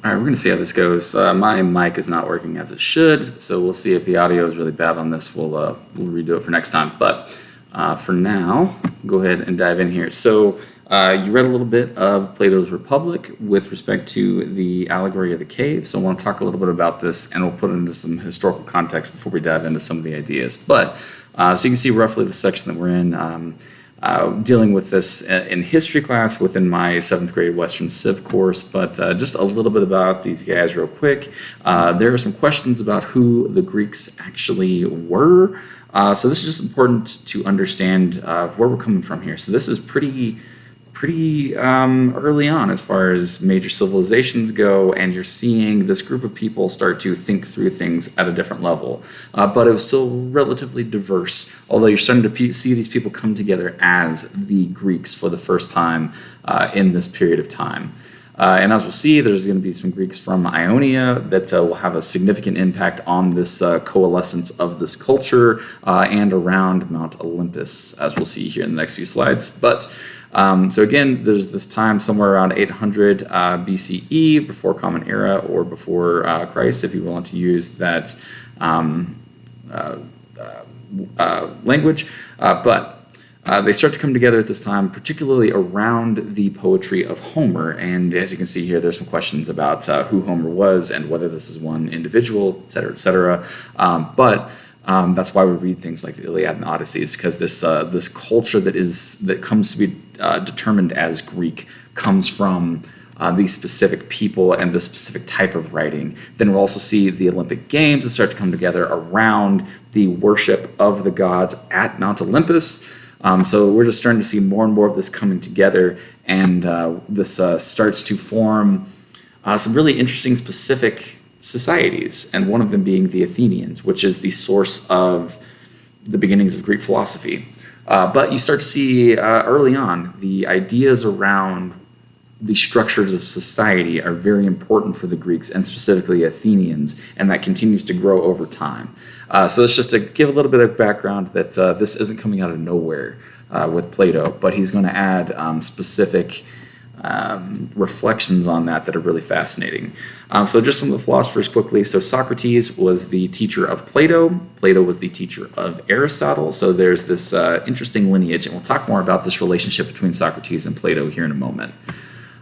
All right, we're going to see how this goes. My mic is not working as it should, so we'll see if the audio is really bad on this. We'll redo it for next time. But for now, go ahead and dive in here. So you read a little bit of Plato's Republic with respect to the Allegory of the Cave. So I want to talk a little bit about this, and we'll put it into some historical context before we dive into some of the ideas. But so you can see roughly the section that we're in. Dealing with this in history class within my 7th grade Western Civ course, but just a little bit about these guys real quick. There are some questions about who the Greeks actually were. So this is just important to understand where we're coming from here. So this is pretty early on as far as major civilizations go, and you're seeing this group of people start to think through things at a different level. But it was still relatively diverse, although you're starting to see these people come together as the Greeks for the first time in this period of time. And as we'll see, there's going to be some Greeks from Ionia that will have a significant impact on this coalescence of this culture and around Mount Olympus, as we'll see here in the next few slides. But so again, there's this time somewhere around 800 BCE, before Common Era or before Christ, if you want to use that language. But they start to come together at this time, particularly around the poetry of Homer. And as you can see here, there's some questions about who Homer was and whether this is one individual, et cetera, et cetera. But that's why we read things like the Iliad and Odysseys, because this culture that comes to be determined as Greek comes from these specific people and this specific type of writing. Then we'll also see the Olympic Games that start to come together around the worship of the gods at Mount Olympus. So we're just starting to see more and more of this coming together, and this starts to form some really interesting specific societies, and one of them being the Athenians, which is the source of the beginnings of Greek philosophy. But you start to see early on the ideas around the structures of society are very important for the Greeks, and specifically Athenians, and that continues to grow over time. So that's just to give a little bit of background that this isn't coming out of nowhere with Plato, but he's going to add specific reflections on that are really fascinating. So just some of the philosophers quickly. So Socrates was the teacher of Plato. Plato was the teacher of Aristotle. So there's this interesting lineage, and we'll talk more about this relationship between Socrates and Plato here in a moment.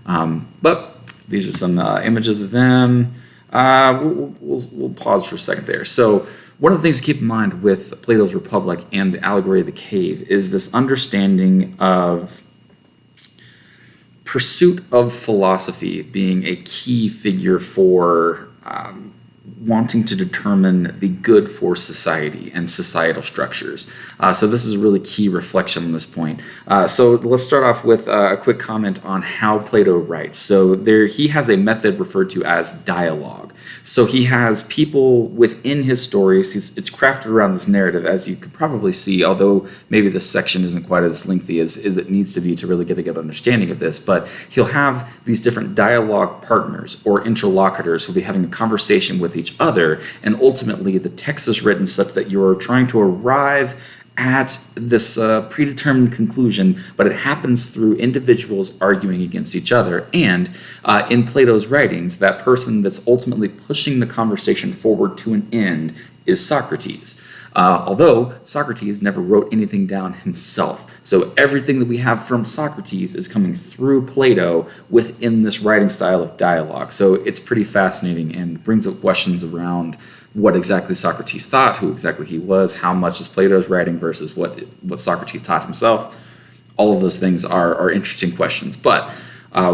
But these are some images of them. We'll pause for a second there. So one of the things to keep in mind with Plato's Republic and the Allegory of the Cave is this understanding of pursuit of philosophy being a key figure for wanting to determine the good for society and societal structures. So this is a really key reflection on this point. So let's start off with a quick comment on how Plato writes. So he has a method referred to as dialogue. So he has people within his stories. It's crafted around this narrative, as you could probably see, although maybe this section isn't quite as lengthy as it needs to be to really get a good understanding of this. But he'll have these different dialogue partners or interlocutors who'll be having a conversation with each other, and ultimately the text is written such that you're trying to arrive at this predetermined conclusion, but it happens through individuals arguing against each other. And in Plato's writings, that person that's ultimately pushing the conversation forward to an end is Socrates. Although Socrates never wrote anything down himself. So everything that we have from Socrates is coming through Plato within this writing style of dialogue. So it's pretty fascinating and brings up questions around what exactly Socrates thought, who exactly he was, how much is Plato's writing versus what Socrates taught himself. All of those things are interesting questions. But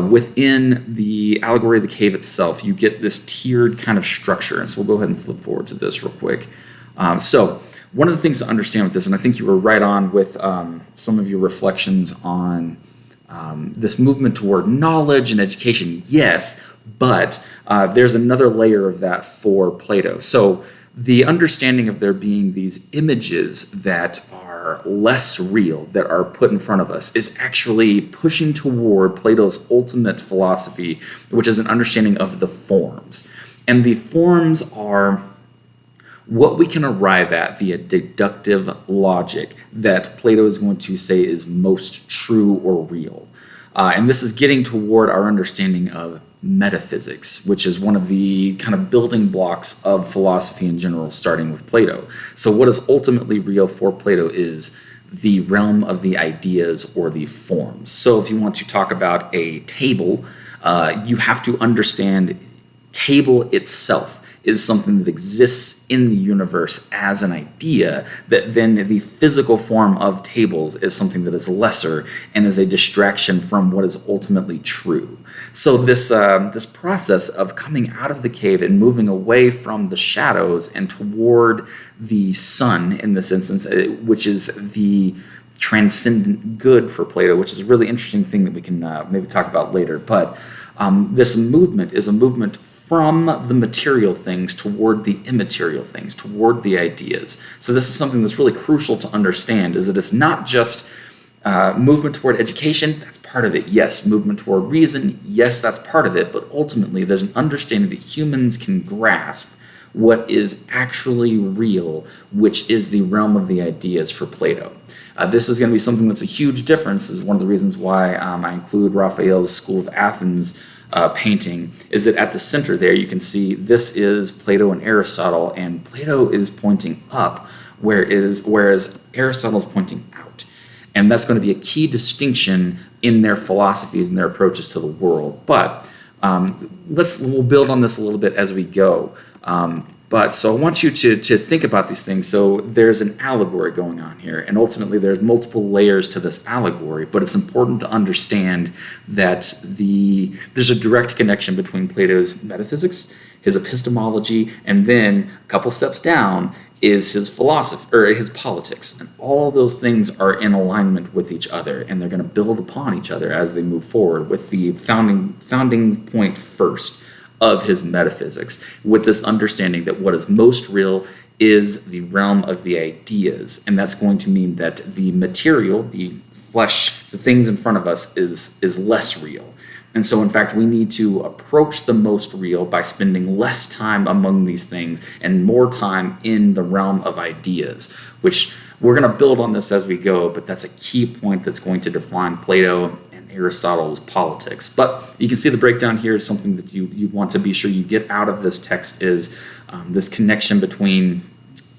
within the Allegory of the Cave itself, you get this tiered kind of structure. And so we'll go ahead and flip forward to this real quick. So one of the things to understand with this, and I think you were right on with some of your reflections on this movement toward knowledge and education, yes, but there's another layer of that for Plato. So the understanding of there being these images that are less real, that are put in front of us, is actually pushing toward Plato's ultimate philosophy, which is an understanding of the forms. And the forms are what we can arrive at via deductive logic that Plato is going to say is most true or real. And this is getting toward our understanding of metaphysics, which is one of the kind of building blocks of philosophy in general, starting with Plato. So what is ultimately real for Plato is the realm of the ideas or the forms. So if you want to talk about a table, you have to understand table itself is something that exists in the universe as an idea, that then the physical form of tables is something that is lesser and is a distraction from what is ultimately true. So this process of coming out of the cave and moving away from the shadows and toward the sun, in this instance, which is the transcendent good for Plato, which is a really interesting thing that we can maybe talk about later. But this movement is a movement from the material things toward the immaterial things, toward the ideas. So this is something that's really crucial to understand, is that it's not just movement toward education, that's part of it, yes. Movement toward reason, yes, that's part of it. But ultimately, there's an understanding that humans can grasp what is actually real, which is the realm of the ideas for Plato. This is going to be something that's a huge difference. This is one of the reasons why I include Raphael's School of Athens painting, is that at the center there you can see this is Plato and Aristotle, and Plato is pointing up, whereas Aristotle is pointing out. And that's going to be a key distinction in their philosophies and their approaches to the world. But we'll build on this a little bit as we go. So I want you to think about these things. So there's an allegory going on here, and ultimately there's multiple layers to this allegory, but it's important to understand that there's a direct connection between Plato's metaphysics, his epistemology, and then a couple steps down is his philosophy, or his politics. And all those things are in alignment with each other, and they're going to build upon each other as they move forward, with the founding point first of his metaphysics, with this understanding that what is most real is the realm of the ideas. And that's going to mean that the material, the flesh, the things in front of us is less real. And so, in fact, we need to approach the most real by spending less time among these things and more time in the realm of ideas, which we're going to build on this as we go, but that's a key point that's going to define Plato and Aristotle's politics. But you can see the breakdown here is something that you want to be sure you get out of this text, is this connection between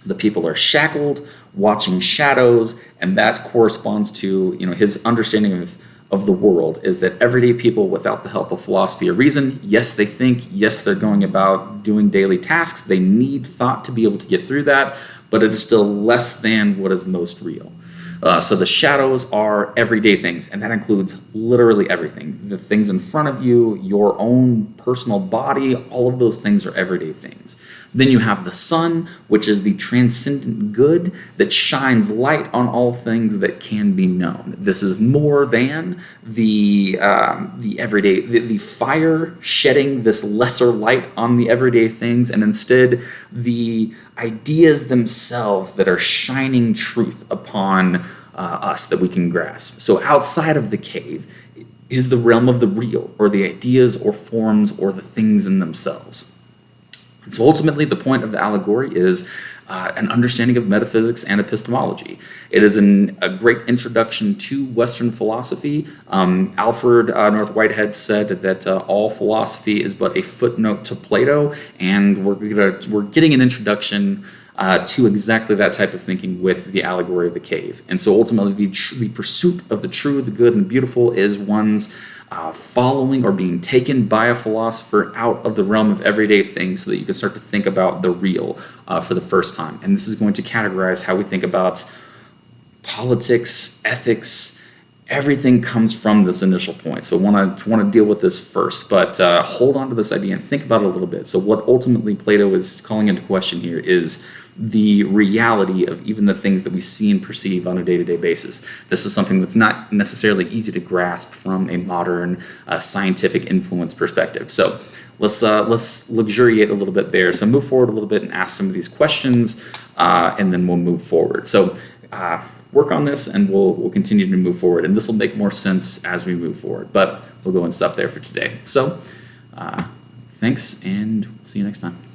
the people are shackled, watching shadows, and that corresponds to his understanding of the world, is that everyday people, without the help of philosophy or reason, yes, they think, yes, they're going about doing daily tasks, they need thought to be able to get through that, but it is still less than what is most real. So the shadows are everyday things, and that includes literally everything. The things in front of you, your own personal body, all of those things are everyday things. Then you have the sun, which is the transcendent good that shines light on all things that can be known. This is more than the everyday, the fire shedding this lesser light on the everyday things, and instead the ideas themselves that are shining truth upon us that we can grasp. So outside of the cave is the realm of the real, or the ideas or forms or the things in themselves. And so ultimately the point of the allegory is an understanding of metaphysics and epistemology. It is a great introduction to Western philosophy. Alfred North Whitehead said that all philosophy is but a footnote to Plato, and we're getting an introduction to exactly that type of thinking with the allegory of the cave. And so ultimately the pursuit of the true, the good, and the beautiful is one's following or being taken by a philosopher out of the realm of everyday things so that you can start to think about the real for the first time. And this is going to categorize how we think about politics, ethics. Everything comes from this initial point. So I want to deal with this first, but hold on to this idea and think about it a little bit. So what ultimately Plato is calling into question here is the reality of even the things that we see and perceive on a day-to-day basis. This is something that's not necessarily easy to grasp from a modern scientific influence perspective. So let's luxuriate a little bit there. So move forward a little bit and ask some of these questions, and then we'll move forward. So work on this, and we'll continue to move forward. And this will make more sense as we move forward. But we'll go and stop there for today. So thanks, and see you next time.